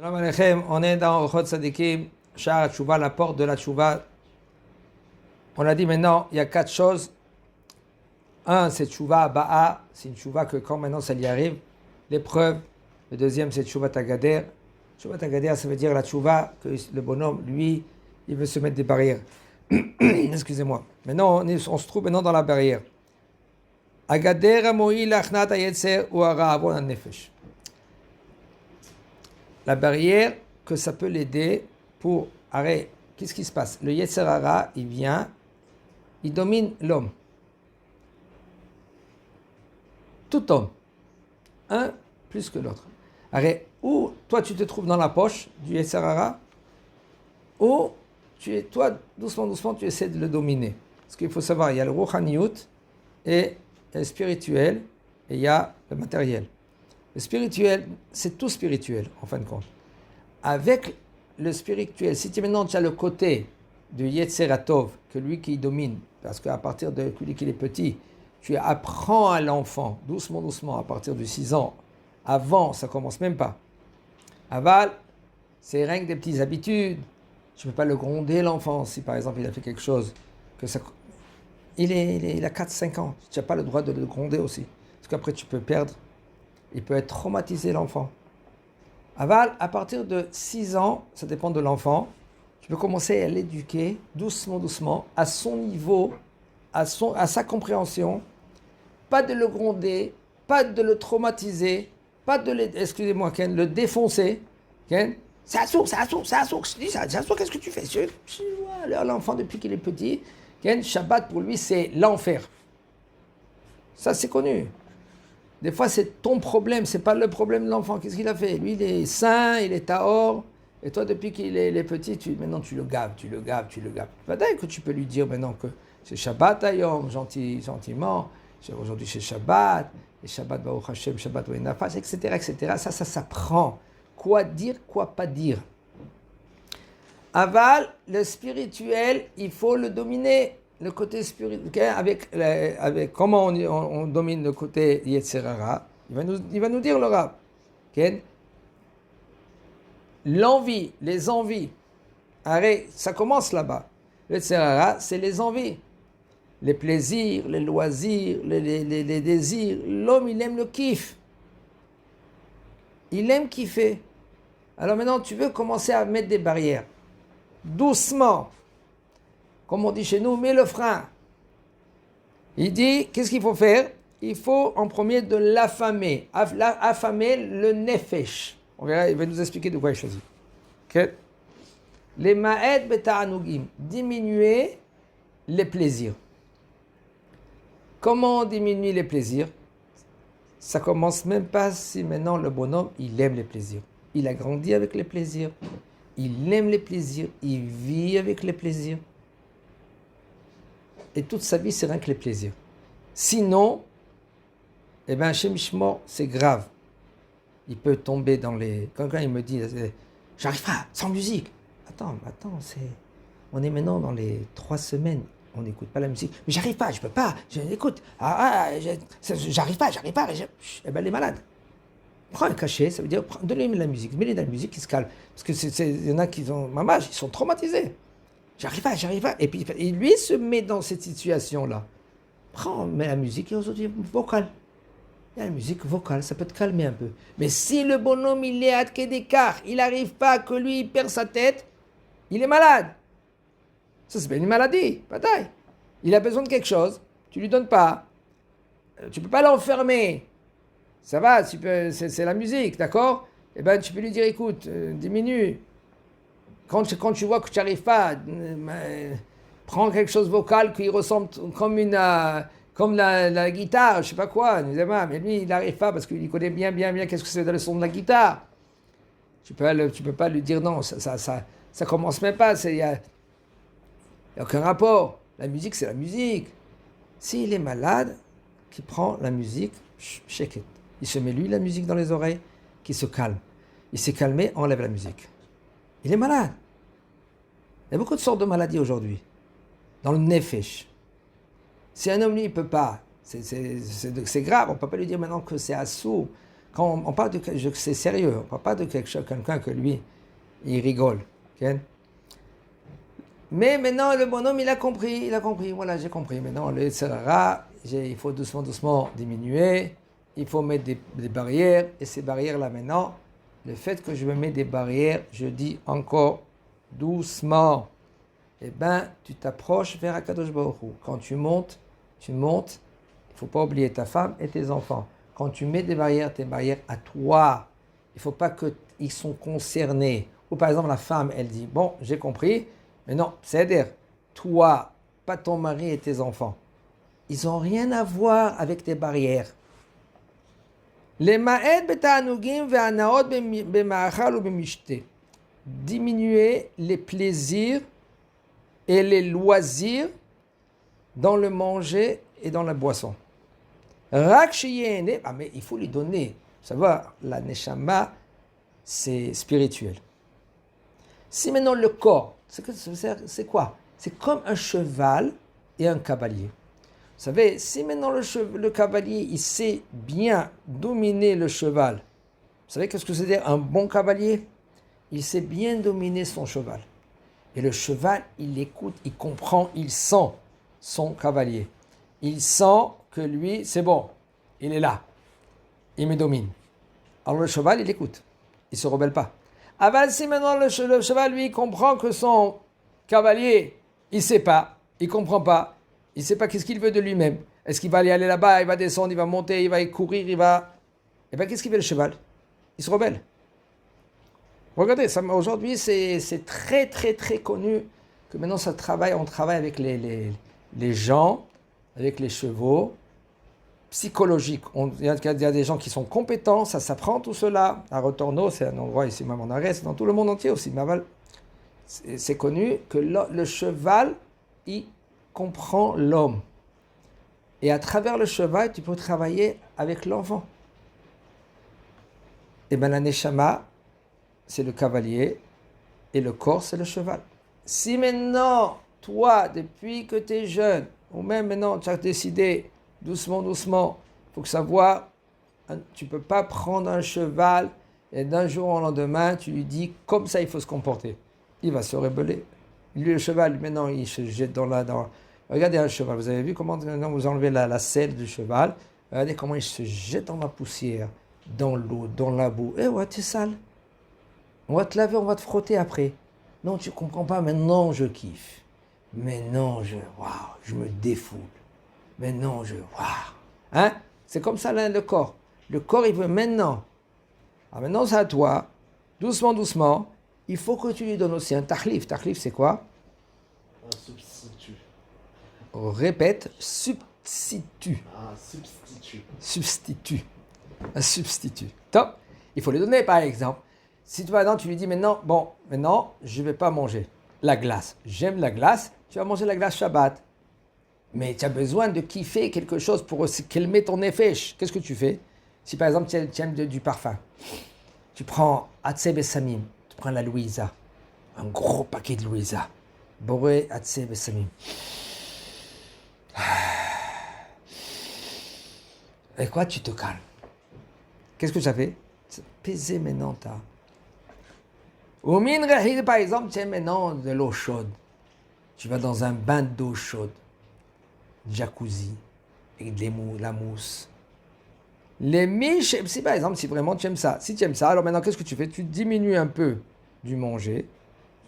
Salam Aleichem, on est dans Ochot Tzadikim, Sha'ar HaTshuva, la porte de la Tshuva. On a dit maintenant, il y a 4 choses. Un, c'est Tshuva Ba'a, c'est une Tshuva que quand maintenant ça y arrive, l'épreuve. Le deuxième, c'est Tshuva Tagader. Tshuva Tagader, ça veut dire la Tshuva, que le bonhomme, lui, il veut se mettre des barrières. Excusez-moi. Maintenant, on se trouve maintenant dans la barrière. Agader Amoïl Achnat Ayetzer ou Ara'avon An-Nefesh. La barrière que ça peut l'aider pour arrêter. Qu'est-ce qui se passe? Le Yetzer Hara, il vient, il domine l'homme. Tout homme. Un plus que l'autre. Arrête, ou toi tu te trouves dans la poche du Yetzer Hara, ou toi, doucement, tu essaies de le dominer. Parce qu'il faut savoir, il y a le Rouhaniyut, et il y a le spirituel, et il y a le matériel. Le spirituel, c'est tout spirituel, en fin de compte. Avec le spirituel, si maintenant tu as le côté du Yetzer Hatov, que lui qui domine, parce qu'à partir de lui qu'il est petit, tu apprends à l'enfant, doucement, à partir de 6 ans. Avant, ça commence même pas. Aval, c'est rien que des petites habitudes. Tu ne peux pas le gronder, l'enfant, si par exemple il a fait quelque chose. Il a 4-5 ans. Tu n'as pas le droit de le gronder aussi. Parce qu'après, tu peux perdre. Il peut être traumatisé, l'enfant. Aval, à partir de 6 ans, ça dépend de l'enfant, tu peux commencer à l'éduquer doucement, à son niveau, à sa compréhension. Pas de le gronder, pas de le traumatiser, pas de excusez-moi, Ken, le défoncer. Ken, c'est assourd, je dis ça, qu'est-ce que tu fais? L'enfant, depuis qu'il est petit, Ken, Shabbat, pour lui, c'est l'enfer. Ça, c'est connu. Des fois, c'est ton problème, c'est pas le problème de l'enfant. Qu'est-ce qu'il a fait? Lui, il est sain, il est tahor. Et toi, depuis qu'il est petit, maintenant, tu le gaves. Peut-être que tu peux lui dire maintenant que c'est Shabbat, Ayom, gentiment. Aujourd'hui, c'est Shabbat. Et Shabbat, Baruch Hashem, Shabbat, Nafas, etc. Ça s'apprend. Quoi dire, quoi pas dire. Aval, le spirituel, il faut le dominer. Le côté spirituel, avec comment on domine le côté Yetzer Hara, il va nous dire le Rav. Okay? L'envie, les envies. Arrête, ça commence là-bas. Le Yetzer Hara, c'est les envies. Les plaisirs, les loisirs, les désirs. L'homme, il aime le kiff. Il aime kiffer. Alors maintenant, tu veux commencer à mettre des barrières. Doucement. Comme on dit chez nous, mets le frein. Il dit, qu'est-ce qu'il faut faire? Il faut en premier de l'affamer. Affamer le nefesh. On verra, il va nous expliquer de quoi il choisit. Okay. Les ma'ed beta'anugim. Diminuer les plaisirs. Comment on diminue les plaisirs? Ça commence même pas si maintenant le bonhomme, il aime les plaisirs. Il a grandi avec les plaisirs. Il aime les plaisirs. Il vit avec les plaisirs. Et toute sa vie, c'est rien que les plaisirs. Sinon, eh bien, chez Mishmor, c'est grave. Il peut tomber dans les... Quand il me dit, j'arrive pas, sans musique. Attends, on est maintenant dans les 3 semaines. On n'écoute pas la musique. Mais j'arrive pas, je peux pas. Écoute, j'arrive pas. Eh bien, elle est malade. Prends un cachet, ça veut dire, donne-lui la musique. Mets-lui de la musique qui se calme. Parce que il y en a qui ont... Mamage, ils sont traumatisés. J'arrive pas. Et puis, lui se met dans cette situation-là. Mets la musique aujourd'hui vocale. Il y a la musique vocale, ça peut te calmer un peu. Mais si le bonhomme, il est à quai d'écart, il n'arrive pas, que lui, il perd sa tête, il est malade. Ça, c'est une maladie, bataille. Il a besoin de quelque chose, tu lui donnes pas. Tu peux pas l'enfermer. Ça va, c'est la musique, d'accord? Eh ben, tu peux lui dire, écoute, diminue. Quand tu vois que tu n'arrives pas, prends quelque chose vocal qui ressemble comme la guitare, je ne sais pas quoi. Mais lui, il n'arrive pas parce qu'il connaît bien qu'est-ce que c'est le son de la guitare. Tu peux pas lui dire non, ça commence même pas, il n'y a aucun rapport. La musique, c'est la musique. S'il est malade, qu'il prend la musique, shake it. Il se met lui la musique dans les oreilles, qu'il se calme. Il s'est calmé, enlève la musique. Il est malade. Il y a beaucoup de sortes de maladies aujourd'hui. Dans le nefesh. Si un homme, lui, il ne peut pas, c'est grave. On ne peut pas lui dire maintenant que c'est assourd. Quand on parle c'est sérieux, on ne parle pas de quelqu'un que lui, il rigole. Okay? Mais maintenant, le bonhomme, il a compris, voilà, j'ai compris. Maintenant, le Yetzirah, il faut doucement diminuer, il faut mettre des barrières, et ces barrières-là, maintenant, le fait que je me mets des barrières, je dis encore doucement, eh bien, tu t'approches vers Akadosh Baruch Hu. Quand tu montes, il ne faut pas oublier ta femme et tes enfants. Quand tu mets des barrières, tes barrières à toi, il ne faut pas qu'ils sont concernés. Ou par exemple, la femme, elle dit, bon, j'ai compris, mais non, c'est-à-dire, toi, pas ton mari et tes enfants. Ils n'ont rien à voir avec tes barrières. Les ma'ed beta'anugim ve'anaot b'ma'achal ou b'mishte. Diminuer les plaisirs et les loisirs dans le manger et dans la boisson. Rak sheyene, mais il faut lui donner. Savoir, la neshama, c'est spirituel. Si maintenant le corps, c'est quoi? C'est comme un cheval et un cavalier. Vous savez, si maintenant le cavalier, il sait bien dominer le cheval, vous savez qu'est-ce que c'est dire un bon cavalier? Il sait bien dominer son cheval. Et le cheval, il écoute, il comprend, il sent son cavalier. Il sent que lui, c'est bon, il est là, il me domine. Alors le cheval, il écoute, il ne se rebelle pas. Aval, si maintenant le cheval, lui, comprend que son cavalier, il ne sait pas, il ne comprend pas, il ne sait pas qu'est-ce qu'il veut de lui-même. Est-ce qu'il va aller là-bas, il va descendre, il va monter, il va courir, il va... Eh bien, qu'est-ce qu'il fait le cheval? Il se rebelle. Regardez, aujourd'hui, c'est très, très, très connu que maintenant, on travaille avec les gens, avec les chevaux, psychologique. Il y a des gens qui sont compétents, ça s'apprend tout cela. À Retorno, c'est un endroit ici même en arrêt, c'est dans tout le monde entier aussi. C'est connu que le cheval, il comprend l'homme. Et à travers le cheval, tu peux travailler avec l'enfant. Et bien la neshama, c'est le cavalier, et le corps, c'est le cheval. Si maintenant, toi, depuis que tu es jeune, ou même maintenant, tu as décidé, doucement, il faut que savoir, tu ne peux pas prendre un cheval et d'un jour au lendemain, tu lui dis comme ça il faut se comporter. Il va se rebeller. Lui, le cheval, maintenant, il se jette Regardez un cheval, vous avez vu comment vous enlevez la selle du cheval. Regardez comment il se jette dans la poussière, dans l'eau, dans la boue. Eh ouais, t'es sale. On va te laver, on va te frotter après. Non, tu ne comprends pas, maintenant je kiffe. Maintenant je me défoule. Maintenant hein? C'est comme ça là, le corps. Le corps, il veut maintenant. Alors maintenant, c'est à toi. Doucement. Il faut que tu lui donnes aussi un tahlif. Tahlif, c'est quoi? Un substitut. Répète, substitut. Un substitut. Substitut. Un substitut. Top. Il faut lui donner, par exemple. Si maintenant tu lui dis maintenant, je ne vais pas manger la glace. J'aime la glace, tu vas manger la glace Shabbat. Mais tu as besoin de kiffer quelque chose pour calmer ton effet. Qu'est-ce que tu fais? Si par exemple tu aimes du parfum, tu prends Atzeb et Samim, tu prends la Louisa, un gros paquet de Louisa. Boré, Atzeb et Samim. Et quoi, tu te calmes. Qu'est-ce que ça fait? Peser maintenant ta... Ou min rahid, par exemple, tu aimes maintenant de l'eau chaude. Tu vas dans un bain d'eau chaude. Jacuzzi, avec la mousse. Les miches, si par exemple, si vraiment tu aimes ça, alors maintenant qu'est-ce que tu fais? Tu diminues un peu du manger.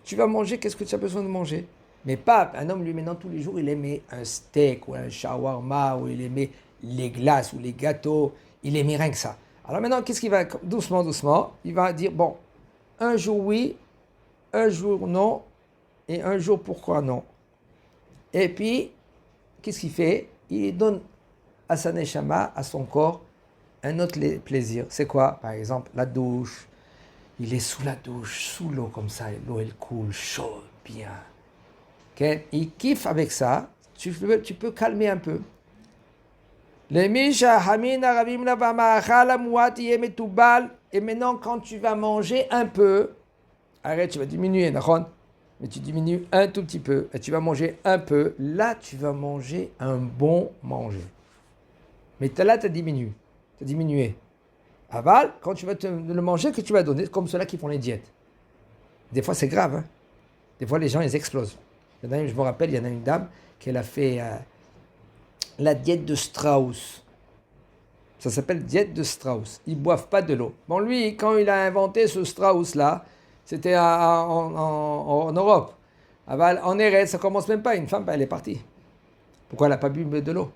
Tu vas manger, qu'est-ce que tu as besoin de manger? Mais pas, un homme lui maintenant tous les jours, il aimait un steak ou un shawarma, ou il aimait les glaces ou les gâteaux, il aimait rien que ça. Alors maintenant, qu'est-ce qu'il va, doucement, il va dire, bon, un jour oui, un jour non, et un jour pourquoi non. Et puis, qu'est-ce qu'il fait? Il donne à sa neshama, à son corps, un autre plaisir. C'est quoi? Par exemple, la douche. Il est sous la douche, sous l'eau comme ça. L'eau, elle coule, chaude, bien. Okay? Il kiffe avec ça. Tu peux calmer un peu. Et maintenant, quand tu vas manger un peu, arrête, tu vas diminuer, d'accord? Mais tu diminues un tout petit peu, et tu vas manger un peu, là tu vas manger un bon manger. Mais là tu as diminué. Aval, quand tu vas le manger, que tu vas donner, comme ceux-là qui font les diètes. Des fois, c'est grave. Hein. Des fois, les gens, ils explosent. Je me rappelle, il y en a une dame qui a fait la diète de Strauss. Ça s'appelle diète de Strauss. Ils ne boivent pas de l'eau. Bon, lui, quand il a inventé ce Strauss-là, c'était en Europe. Aval, en Eretz, ça commence même pas. Une femme, elle est partie. Pourquoi elle n'a pas bu de l'eau?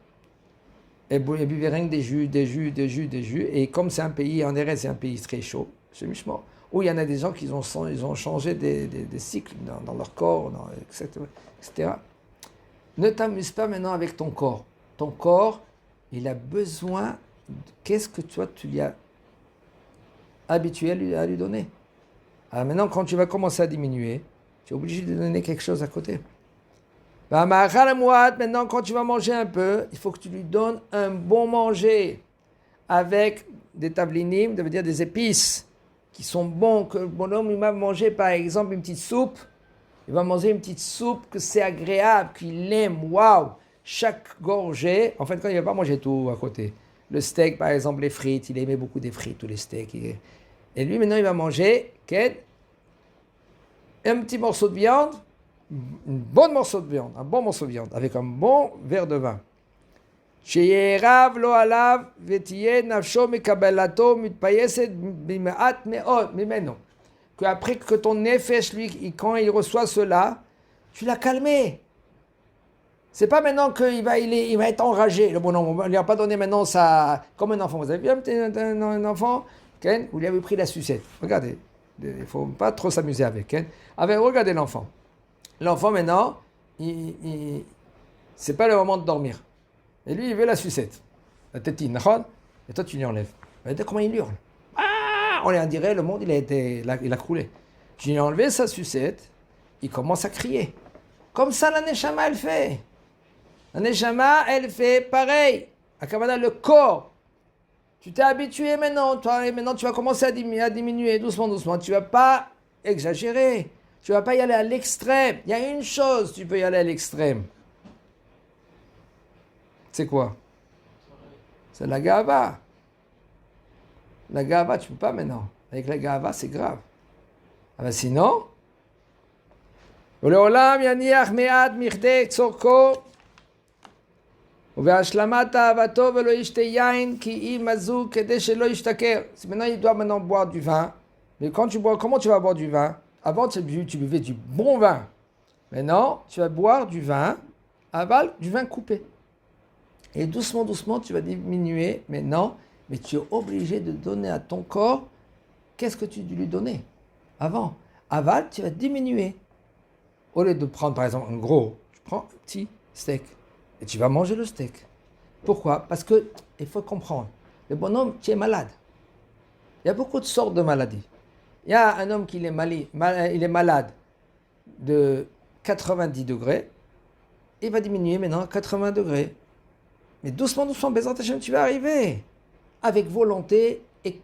Elle buvait rien que des jus. Et comme c'est un pays, en Eretz, c'est un pays très chaud, c'est Mishmor, où il y en a des gens qui ils ont changé des cycles dans leur corps, etc. Ne t'amuse pas maintenant avec ton corps. Ton corps, il a besoin. Qu'est-ce que toi, tu lui as habitué à lui donner? Alors maintenant, quand tu vas commencer à diminuer, tu es obligé de donner quelque chose à côté. Maintenant, quand tu vas manger un peu, il faut que tu lui donnes un bon manger avec des tablinim, ça veut dire des épices qui sont bons, que le bonhomme il va manger par exemple une petite soupe, il va manger une petite soupe que c'est agréable, qu'il aime, waouh, chaque gorgée, en fait quand il ne va pas manger tout à côté. Le steak par exemple, les frites, il aimait beaucoup des frites, tous les steaks. Et lui maintenant il va manger un petit morceau de viande, un bon morceau de viande, avec un bon verre de vin. Qu'après que ton nefesh, lui, quand il reçoit cela, tu l'as calmé. C'est pas maintenant qu'il va être enragé. Le bonhomme, on ne lui a pas donné maintenant ça comme un enfant. Vous avez vu un enfant, vous lui avez pris la sucette. Regardez, il ne faut pas trop s'amuser avec. Regardez l'enfant. L'enfant maintenant, c'est pas le moment de dormir. Et lui, il veut la sucette. La tétine, et toi, tu lui enlèves. Regardez comment il hurle. Ah, on dirait le monde, il a croulé. Tu lui as enlevé sa sucette, il commence à crier. Comme ça, la Neshama, elle fait. La Neshama, elle fait pareil. Akavana, le corps. Tu t'es habitué maintenant. Maintenant, tu vas commencer à diminuer doucement. Tu ne vas pas exagérer. Tu ne vas pas y aller à l'extrême. Il y a une chose, tu peux y aller à l'extrême. C'est quoi? C'est la gava. La gava, tu ne peux pas maintenant. Avec la gava, c'est grave. Ah ben sinon, ולעולם יניח מעט מכדי צורכו ובהשלמת אהבתו ולא ישתה יין כי אם מזוג כדי שלא ישתכר. Maintenant, il doit maintenant boire du vin. Mais quand tu bois, comment tu vas boire du vin? Avant, tu buvais du bon vin. Maintenant, tu vas boire du vin, du vin coupé. Et doucement, tu vas diminuer maintenant, mais tu es obligé de donner à ton corps qu'est-ce que tu lui donnais avant. Aval, tu vas diminuer. Au lieu de prendre par exemple un gros, tu prends un petit steak et tu vas manger le steak. Pourquoi? Parce que il faut comprendre, le bonhomme, tu es malade. Il y a beaucoup de sortes de maladies. Il y a un homme qui il est malade de 90 degrés, il va diminuer maintenant à 80 degrés. Mais doucement, Bezrat Hashem, tu vas arriver. Avec volonté et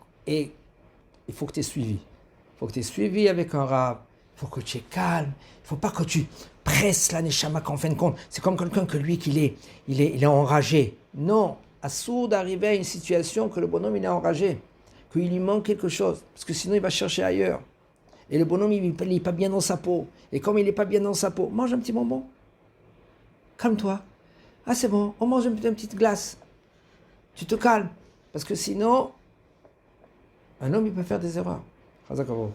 il faut que tu aies suivi. Il faut que tu aies suivi avec un rab. Il faut que tu es calme. Il ne faut pas que tu presses la neshama qu'en fin de compte. C'est comme quelqu'un que lui, il est enragé. Non, assourd d'arriver à une situation que le bonhomme il est enragé. Qu'il lui manque quelque chose. Parce que sinon il va chercher ailleurs. Et le bonhomme il n'est pas bien dans sa peau. Et comme il n'est pas bien dans sa peau, mange un petit bonbon. Calme-toi. Ah c'est bon, on mange une petite glace. Tu te calmes. Parce que sinon, un homme il peut faire des erreurs. Chazak Avo.